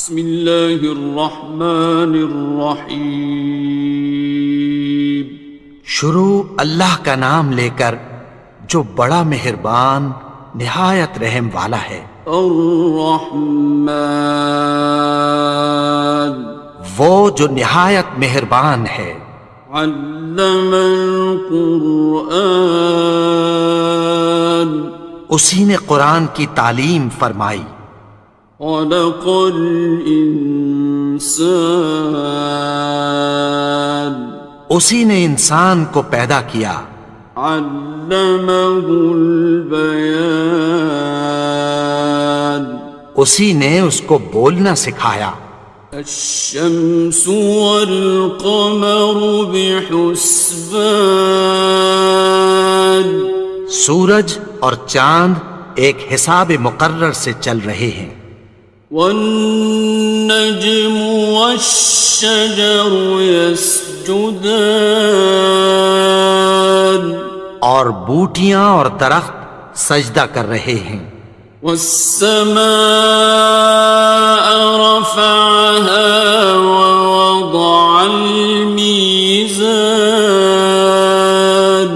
بسم اللہ الرحمن الرحیم۔ شروع اللہ کا نام لے کر جو بڑا مہربان نہایت رحم والا ہے۔ الرحمن، وہ جو نہایت مہربان ہے۔ علم القرآن، اسی نے قرآن کی تعلیم فرمائی۔ خلق الانسان، اسی نے انسان کو پیدا کیا۔ علمہ البیان، اسی نے اس کو بولنا سکھایا۔ الشمس والقمر بحسبان، سورج اور چاند ایک حساب مقرر سے چل رہے ہیں۔ والنجم والشجر يسجدان، اور بوٹیاں اور درخت سجدہ کر رہے ہیں۔ والسماء رفعها ووضع الميزان،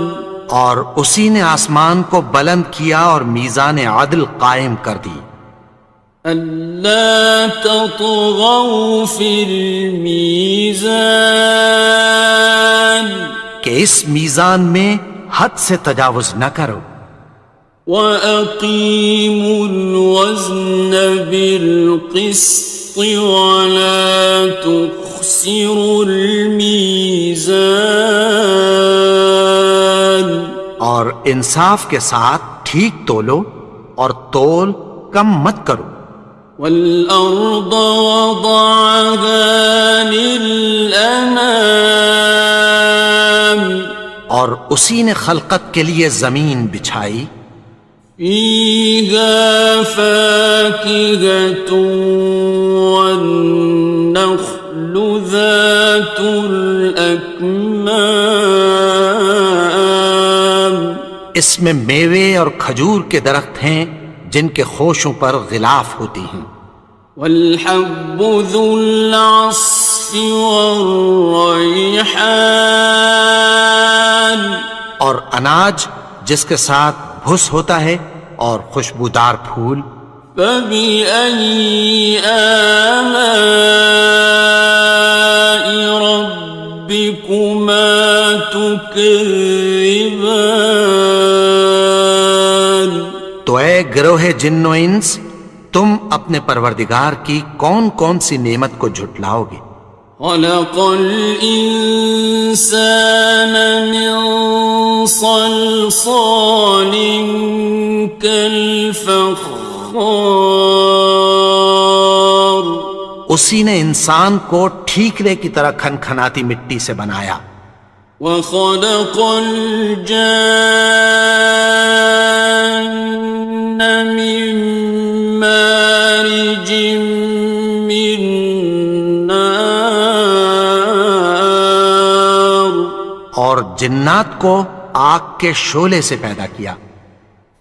اور اسی نے آسمان کو بلند کیا اور میزان عدل قائم کر دی۔ ألا تطغوا في الميزان، کہ اس میزان میں حد سے تجاوز نہ کرو۔ وَأَقِيمُوا الْوَزْنَ بِالْقِسْطِ وَلَا تُخْسِرُوا الْمِيزَانَ، اور انصاف کے ساتھ ٹھیک تولو اور تول کم مت کرو۔ وَالْأَرْضَ وَضَعَهَا لِلْأَنَامِ، اور اسی نے خلقت کے لیے زمین بچھائی۔ فِيهَا فَاكِهَةٌ وَالنَّخْلُ ذَاتُ الْأَكْمَامِ، اس میں میوے اور کھجور کے درخت ہیں جن کے خوشوں پر غلاف ہوتی ہیں۔ وَالْحَبُّ ذُو الْعَصْفِ وَالرَّيْحَانِ، اور اناج جس کے ساتھ بھس ہوتا ہے اور خوشبودار پھول۔ فَبِأَيِّ آلَاءِ رَبِّكُمَا تُكَذِّبَانِ، تو اے گروہ جن و انس، تم اپنے پروردگار کی کون کون سی نعمت کو جھٹلاؤ گے؟ خَلَقَ الْإِنسَانَ مِنْ صَلْصَالٍ كَالْفَخَّارِ، اسی نے انسان کو ٹھیکرے کی طرح کھنکھناتی مٹی سے بنایا۔ وَخَلَقَ الْجَانَّ مِن مَّارِجٍ مِّن نَّارٍ، اور جنات کو آگ کے شعلے سے پیدا کیا۔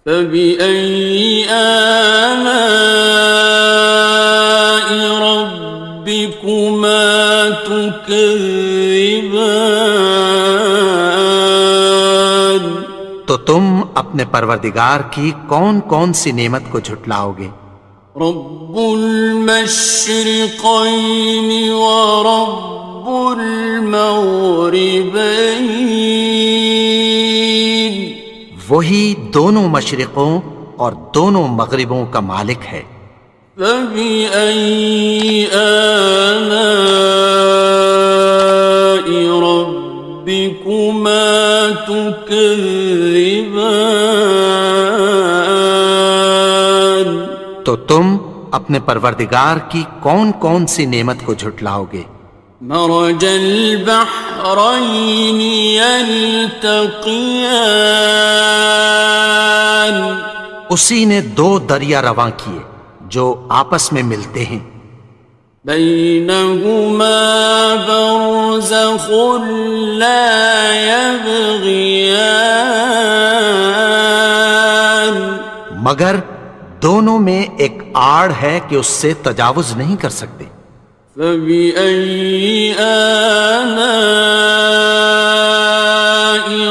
فَبِأَيِّ آلَاءِ رَبِّكُمَا تُكَذِّبَانِ، تو تم اپنے پروردگار کی کون کون سی نعمت کو جھٹلاؤ گے؟ رب المشرقین ورب المغربین، وہی دونوں مشرقوں اور دونوں مغربوں کا مالک ہے۔ فَبِأَيِّ آلَاءِ رَبِّكُمَا تُكَذِّبَانِ، تو تم اپنے پروردگار کی کون کون سی نعمت کو جھٹلاؤ گے؟ مرج البحرین یلتقیان، اسی نے دو دریا رواں کیے جو آپس میں ملتے ہیں۔ بینہما برزخ لا یبغیان، مگر دونوں میں ایک آڑ ہے کہ اس سے تجاوز نہیں کر سکتے۔ فبأي آلاء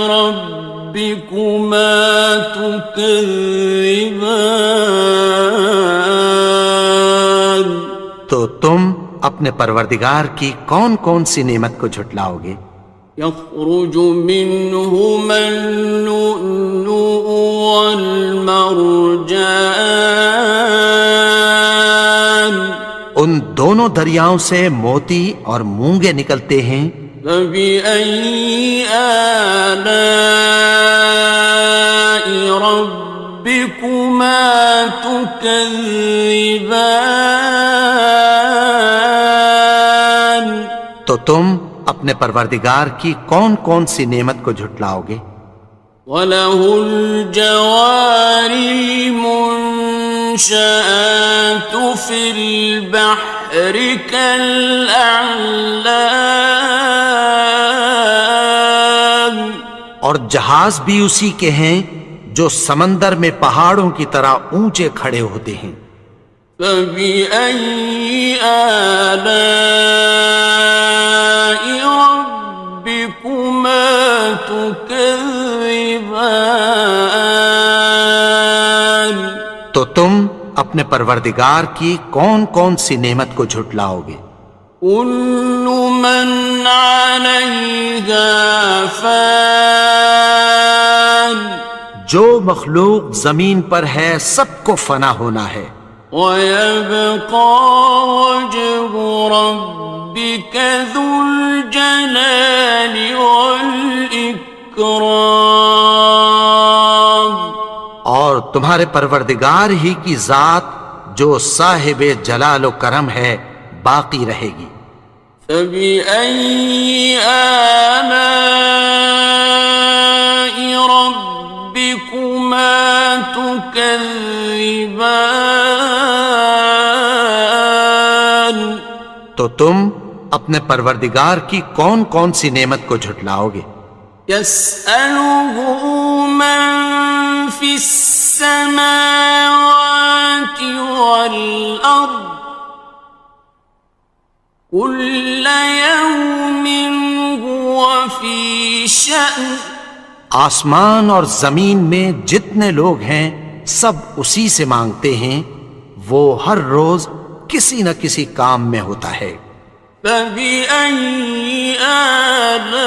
ربكما تكذبان؟ تو تم اپنے پروردگار کی کون کون سی نعمت کو جھٹلاؤ گے؟ يخرج منهما اللؤلؤ والمرجان، ان دونوں دریاؤں سے موتی اور مونگے نکلتے ہیں۔ فبأي آلاء ربكما تكذبان؟ تو تم اپنے پروردگار کی کون کون سی نعمت کو جھٹلاؤ گے؟ وَلَهُ الْجَوَارِ الْمُنشَآتُ فِي الْبَحْرِ كَالْأَعْلَامِ، اور جہاز بھی اسی کے ہیں جو سمندر میں پہاڑوں کی طرح اونچے کھڑے ہوتے ہیں۔ فَبِأَيِّ آلَاءِ رَبِّكُمَا تُكَذِّبَانِ؟ تو تم اپنے پروردگار کی کون کون سی نعمت کو جھٹلاؤ گے؟ كُلُّ مَنْ عَلَيْهَا فَانٍ، جو مخلوق زمین پر ہے سب کو فنا ہونا ہے۔ وَيَبْقَى وَجْهُ رَبِّكَ ذُو الْجَلَالِ وَالْإِكْرَامِ، اور تمہارے پروردگار ہی کی ذات جو صاحب جلال و کرم ہے باقی رہے گی۔ فَبِأَيِّ آلَاءِ رَبِّكُمَا تُكَذِّبَانِ؟ تو تم اپنے پروردگار کی کون کون سی نعمت کو جھٹلاؤ گے؟ يَسْأَلُهُ مَن فِي السَّمَاوَاتِ وَالْأَرْضِ كُلَّ يَوْمٍ هُوَ فِي شَأْنٍ، آسمان اور زمین میں جتنے لوگ ہیں سب اسی سے مانگتے ہیں، وہ ہر روز کسی نہ کسی کام میں ہوتا ہے۔ فَبِأَيِّ آلَاءِ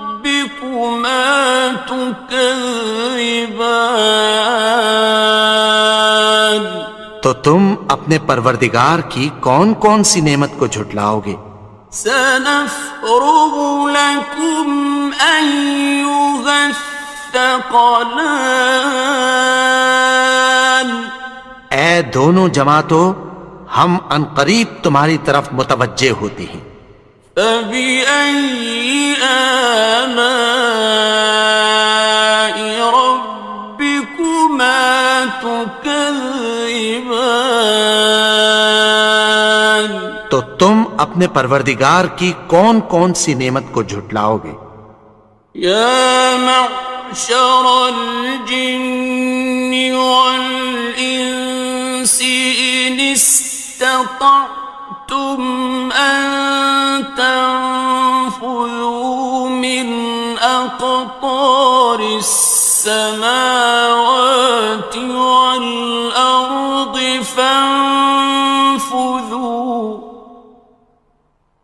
رَبِّكُمَا تُكَذِّبَانِ؟ تو تم اپنے پروردگار کی کون کون سی نعمت کو جھٹلاؤ گے؟ سَنَفْرُغُ لَكُمْ أَيُّهَ الثَّقَلَانِ، اے دونوں جماعتوں، ہم عنقریب تمہاری طرف متوجہ ہوتے ہیں۔ فَبِأَيِّ آلَاءِ رَبِّكُمَا تُكَذِّبَانِ؟ تو تم اپنے پروردگار کی کون کون سی نعمت کو جھٹلاؤ گے؟ يَا مَعْشَرَ الْجِنِّ وَالْإِنسِ إِنِ اسْتَطَعْتُمْ أَن تَنفُذُوا مِنْ أَقْطَارِ السَّمَاوَاتِ وَالْأَرْضِ فَانفُذُوا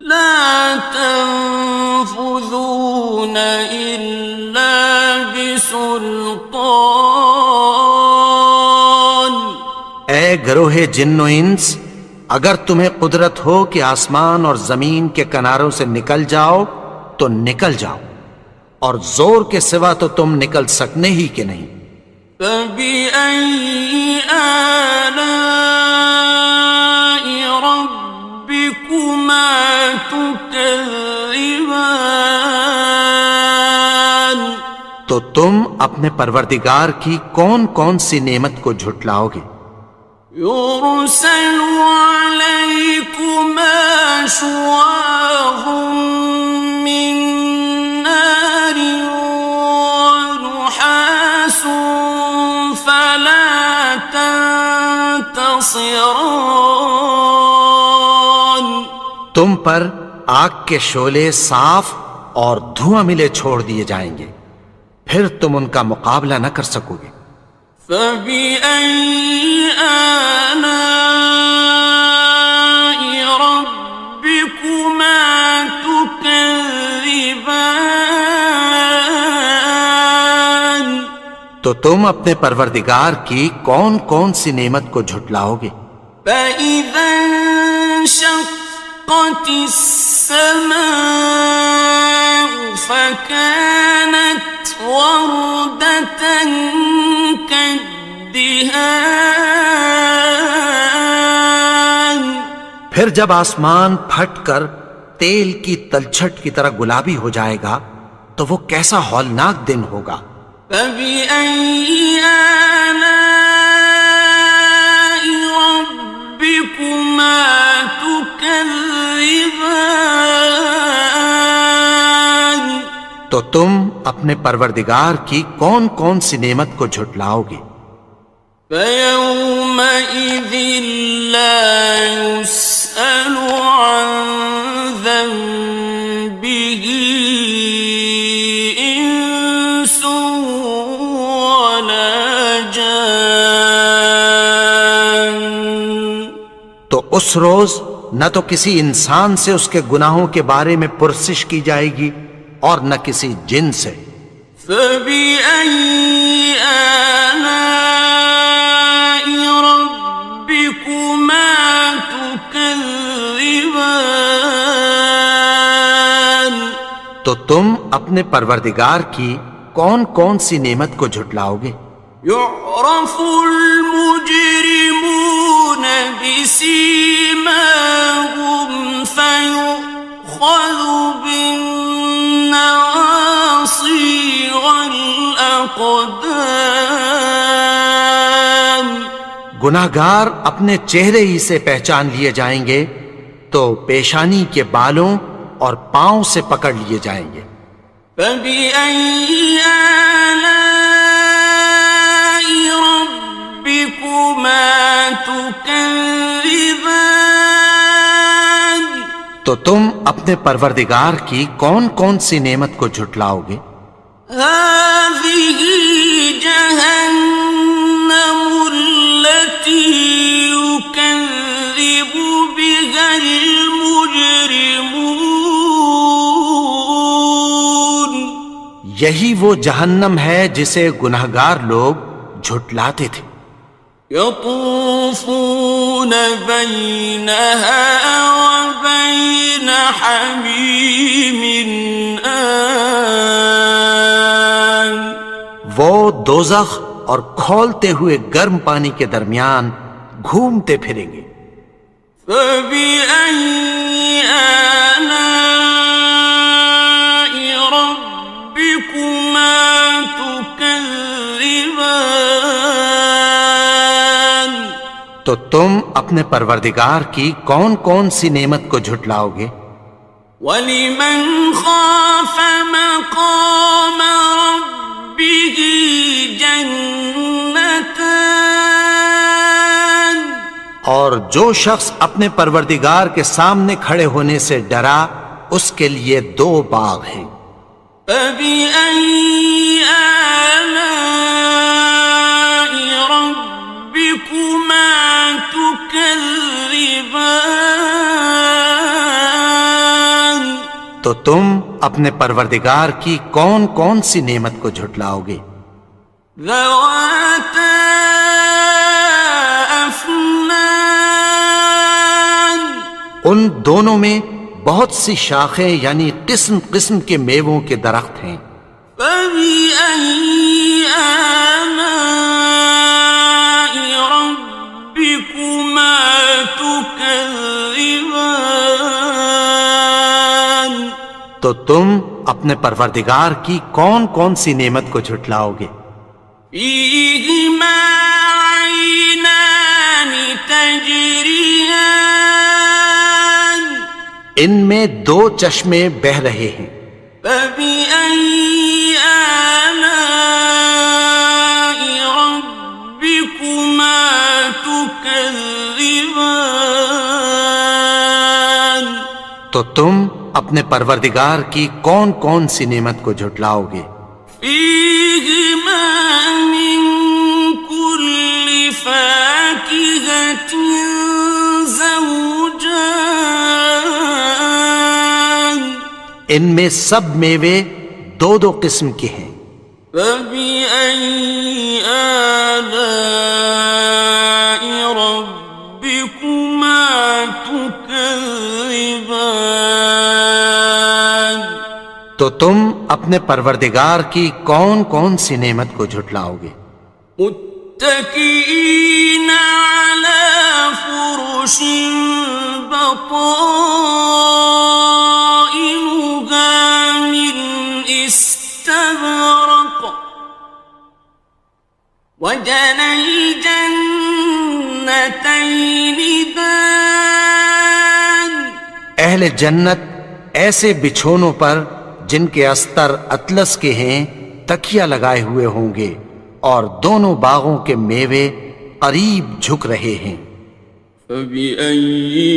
لَا تَنفُذُونَ إِلَّا بِسُلْطَانٍ۔ اے گروہ جن و انس، اگر تمہیں قدرت ہو کہ آسمان اور زمین کے کناروں سے نکل جاؤ تو نکل جاؤ، اور زور کے سوا تو تم نکل سکنے ہی کہ نہیں۔ فَبِأَيِّ آلَاءِ رَبِّكُمَا تُكَذِّبَانِ؟ تو تم اپنے پروردگار کی کون کون سی نعمت کو جھٹلاؤ گے؟ يُرْسَلُ عَلَيْكُمَا شُوَاظٌ مِّن نَّارٍ وَنُحَاسٌ فَلَا ينتصران تم پر آگ کے شعلے صاف اور دھواں ملے چھوڑ دیے جائیں گے، پھر تم ان کا مقابلہ نہ کر سکو گے۔ فبأي آلاء ربكما تكذبان تو تم اپنے پروردگار کی کون کون سی نعمت کو جھٹلاؤ گے؟ فإذا انشقت السماء فكانت وردة كالدهان پھر جب آسمان پھٹ کر تیل کی تلچھٹ کی طرح گلابی ہو جائے گا تو وہ کیسا ہولناک دن ہوگا۔ فبأي آلاء ربكما تكذبان تو تم اپنے پروردگار کی کون کون سی نعمت کو جھٹلاؤ گے؟ فيومئذ لا يسأل عن ذنبه إنس ولا جان تو اس روز نہ تو کسی انسان سے اس کے گناہوں کے بارے میں پرسش کی جائے گی اور نہ کسی جن سے۔ فبأي آلاء ربكما تكذبان تو تم اپنے پروردگار کی کون کون سی نعمت کو جھٹلاؤ گے؟ يعرف المجرمون بسيماهم فيؤخذ بالنواصي والأقدام گناہگار اپنے چہرے ہی سے پہچان لیے جائیں گے تو پیشانی کے بالوں اور پاؤں سے پکڑ لیے جائیں گے۔ فبأي آلاء ربكما تكذبان تو تم اپنے پروردگار کی کون کون سی نعمت کو جھٹلاؤ گے؟ هذه جهنم التي يكذب بها المجرمون یہی وہ جہنم ہے جسے گناہگار لوگ جھٹلاتے تھے۔ يطوفون بينها وبين حميم آن وہ دوزخ اور کھولتے ہوئے گرم پانی کے درمیان گھومتے پھریں گے۔ فبأي آلاء ربكما تكذبان تو تم اپنے پروردگار کی کون کون سی نعمت کو جھٹلاؤ گے؟ وَلِمَنْ خَافَ مَقَامَ رَبِّهِ جَنَّتَانِ اور جو شخص اپنے پروردگار کے سامنے کھڑے ہونے سے ڈرا اس کے لیے دو باغ ہیں۔ فَبِأَيِّ آلَاءِ رَبِّكُمَا تُكَذِّبَانِ تو تم اپنے پروردگار کی کون کون سی نعمت کو جھٹلاؤ گے؟ ذَوَاتَا أَفْنَانٍ ان دونوں میں بہت سی شاخیں یعنی قسم قسم کے میووں کے درخت ہیں۔ فَبِأَيِّ آلَاءِ رَبِّكُمَا تُكَذِّبَانِ تو تم اپنے پروردگار کی کون کون سی نعمت کو جھٹلاؤ گے؟ فِيهِمَا عَيْنَانِ تَجْرِيَانِ ان میں دو چشمے بہہ رہے ہیں۔ فَبِأَيِّ آلَاءِ رَبِّكُمَا تُكَذِّبَانِ تكذبان تو تم اپنے پروردگار کی کون کون سی نعمت کو جھٹلاؤ گے؟ فيهما من كل فاكهة زوجان ان میں سب میوے دو دو قسم کے ہیں۔ فبأي آلاء ربكما تكذبان تو تم اپنے پروردگار کی کون کون سی نعمت کو جھٹلاؤ گے؟ متكئين على فرش بطائنها من استبرق وجنى الجنتين دان اہل جنت ایسے بچھونوں پر جن کے استر اطلس کے ہیں تکیہ لگائے ہوئے ہوں گے، اور دونوں باغوں کے میوے قریب جھک رہے ہیں۔ فبأي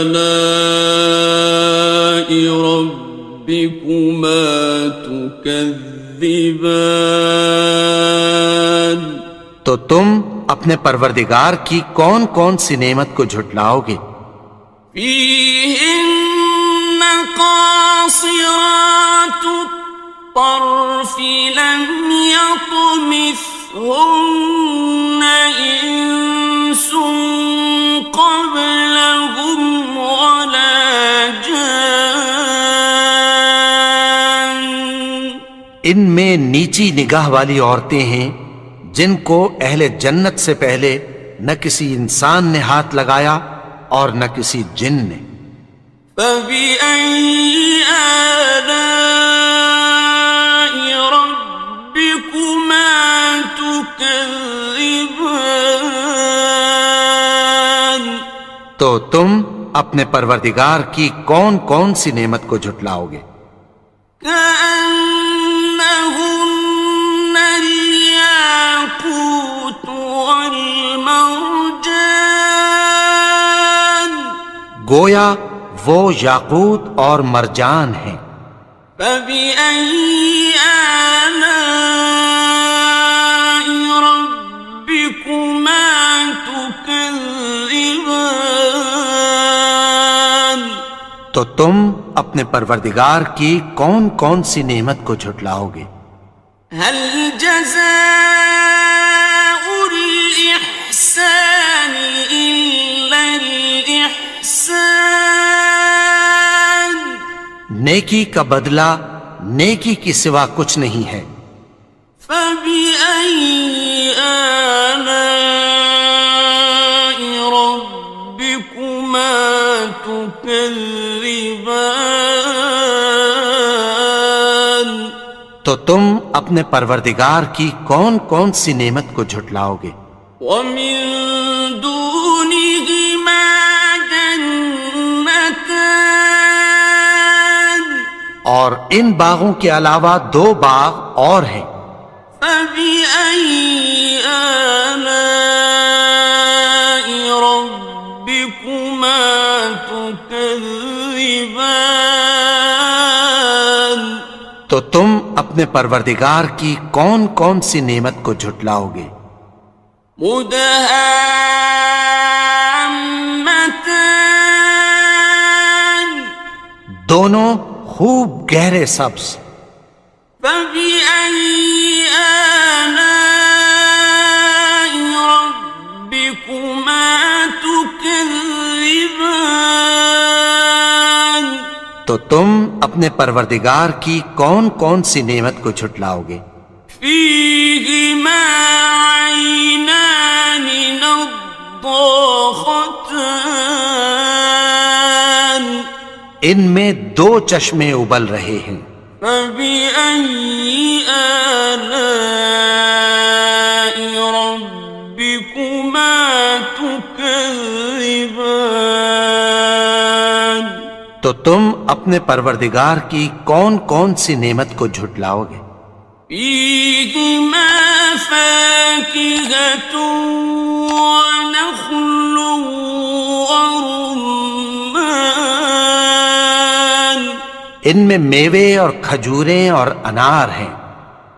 آلاء ربكما تكذبان تو تم اپنے پروردگار کی کون کون سی نعمت کو جھٹلاؤ گے؟ فيهن قاصرات الطرف لم يطمثهن إنس قبلهم ولا جان ان میں نیچی نگاہ والی عورتیں ہیں جن کو اہل جنت سے پہلے نہ کسی انسان نے ہاتھ لگایا اور نہ کسی جن نے۔ فبأي آلاء ربكما تكذبان تو تم اپنے پروردگار کی کون کون سی نعمت کو جھٹلاؤ گے؟ كأنهن الياقوت والمرجان گویا وہ یاقوت اور مرجان ہیں۔ فبأي آلاء ربكما تكذبان تو تم اپنے پروردگار کی کون کون سی نعمت کو جھٹلاؤ گے؟ هل جزاء الإحسان إلا الإحسان نیکی کا بدلہ نیکی کی سوا کچھ نہیں ہے۔ فبأي آلاء ربكما تكذبان تو تم اپنے پروردگار کی کون کون سی نعمت کو جھٹلاؤ گے؟ ومن دونهما جنتان اور ان باغوں کے علاوہ دو باغ اور ہیں۔ فبأي آلاء ربكما تكذبان تو تم اپنے پروردگار کی کون کون سی نعمت کو جھٹلاؤ گے؟ مدهامتان دونوں خوب گہرے سبز۔ فبأي آلاء ربكما تكذبان تو تم اپنے پروردگار کی کون کون سی نعمت کو جھٹلاؤ گے؟ فيهما عينان نضاختان ان میں دو چشمے ابل رہے ہیں۔ فبأي آلاء ربكما تكذبان تو تم اپنے پروردگار کی کون کون سی نعمت کو جھٹلاؤ گے؟ فيهما فاكهة ونخل ان میں میوے اور کھجوریں اور انار ہیں۔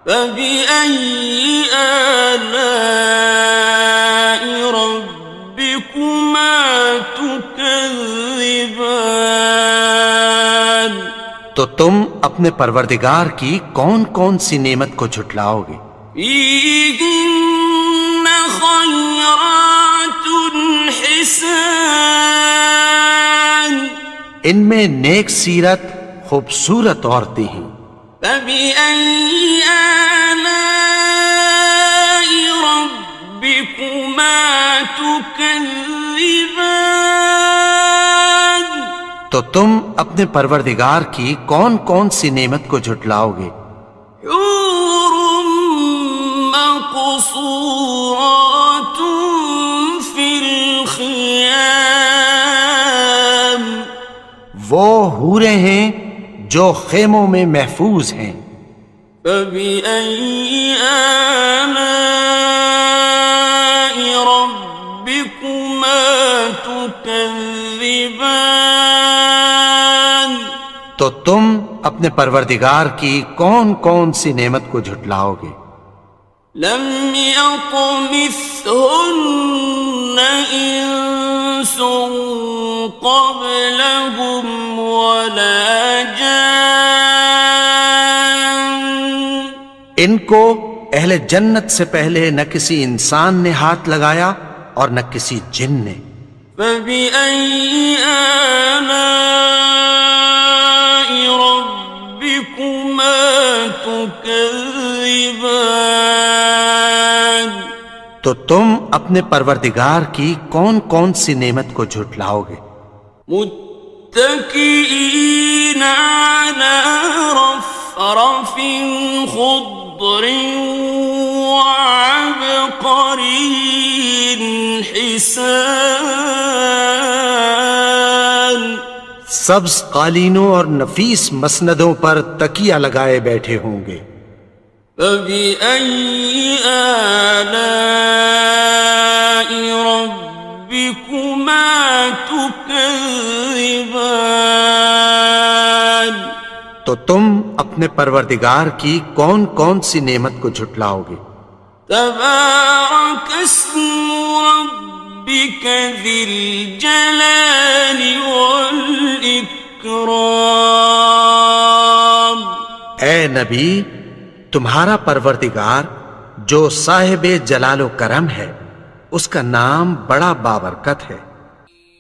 فبأي آلاء ربكما تكذبان؟ تو تم اپنے پروردگار کی کون کون سی نعمت کو جھٹلاؤ گے؟ فيهن خيرات حسان، ان میں نیک سیرت خوبصورت عورتیں ہیں۔ فبأي آلاء ربكما تكذبان؟ تو تم اپنے پروردگار کی کون کون سی نعمت کو جھٹلاؤ گے؟ حور مقصورات في الخيام، وہ حوریں ہیں جو خیموں میں محفوظ ہیں۔ فبأي آلاء ربكما تكذبان؟ تو تم اپنے پروردگار کی کون کون سی نعمت کو جھٹلاؤ گے؟ لم يطمثهن إنس قبلهم ولا جان، ان کو اہل جنت سے پہلے نہ کسی انسان نے ہاتھ لگایا اور نہ کسی جن نے۔ فبأي آلاء ربكما تكذبان؟ تو تم اپنے پروردگار کی کون کون سی نعمت کو جھٹلاؤ گے؟ متكئين على رفرف خضر وعبقري حسان، سبز قالینوں اور نفیس مسندوں پر تکیہ لگائے بیٹھے ہوں گے۔ فبأي آلاء ربكما تكذبان؟ تو تم اپنے پروردگار کی کون کون سی نعمت کو جھٹلاؤ گے؟ تبارك اسم ربك ذي الجلال والإكرام۔ اے نبی، تمہارا پروردگار جو صاحب جلال و کرم ہے، اس کا نام بڑا بابرکت ہے۔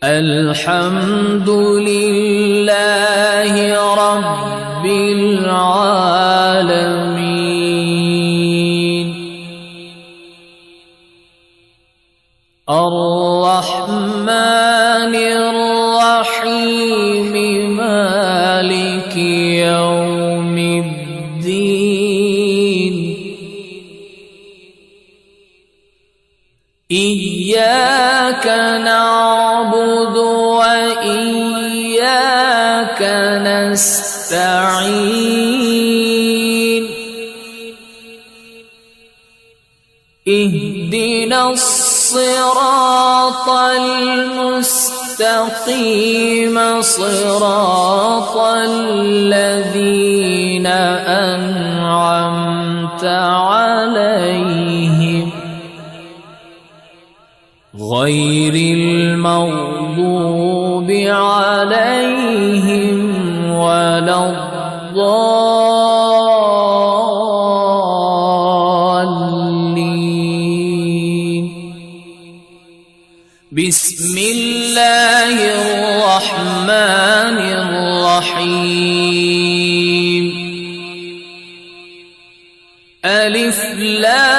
الحمد للہ رب العالمین، الرحمن الرحیم، مالک یوم الدین، إياك نعبد وإياك نستعين، اهدنا الصراط المستقيم، صراط الذين أنعمت عليهم غير المغضوب عليهم ولا الضالين۔ بسم الله الرحمن الرحيم، ألف لام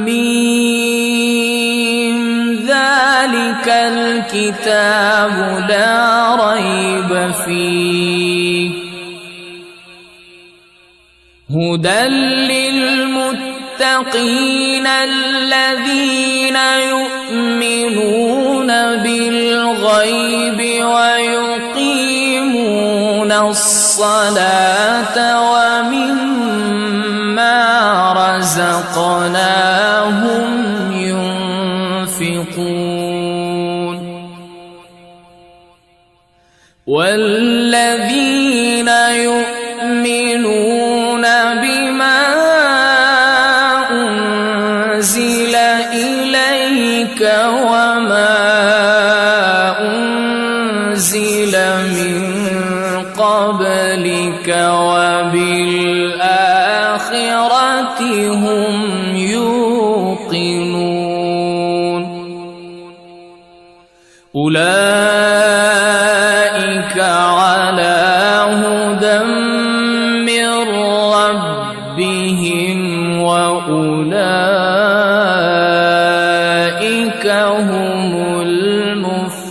ميم، ذلك الكتاب لا ريب فيه، هدى للمتقين الذين يؤمنون بالغيب ويقيمون الصلاة ومما رزقناهم ينفقون، والذين يؤمنون بما أنزل إليك وما أنزل من قبلك وبالآخرة هم يوقنون أولئك على هدى من ربهم وأولئك هم المفلحون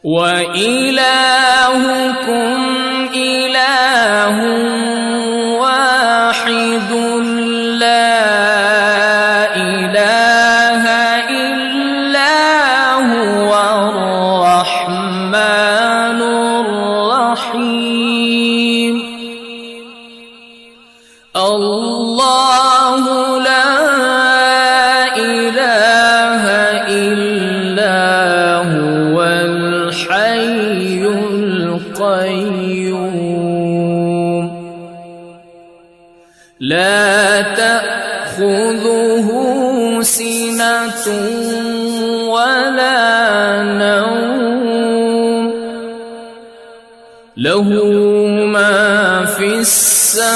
وإلهكم إله واحد لا إله إلا هو الرحمن الرحيم الله لا إله إلا هو الحي القيوم لا تأخذه سنة ولا نوم له ما في السماوات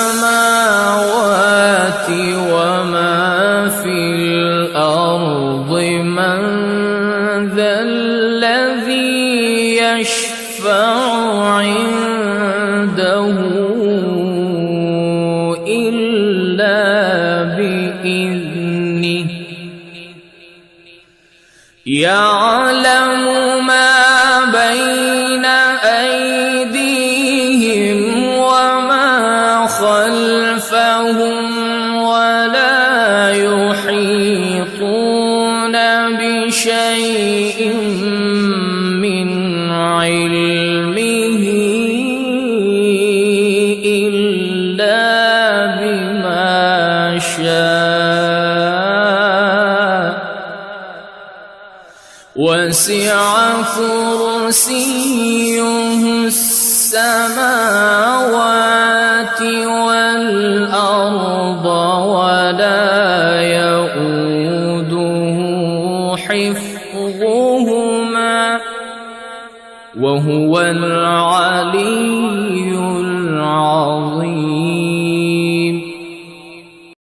وما في الأرض من ذا الذي يشفع عنده إلا بإذنه يعلم ما بين أيديهم وما خلفهم ولا يحيطون بشيء من علمه إلا بما شاء وسع كرسيه السماوات والأرض ولا يؤوده حفظهما وهو العلي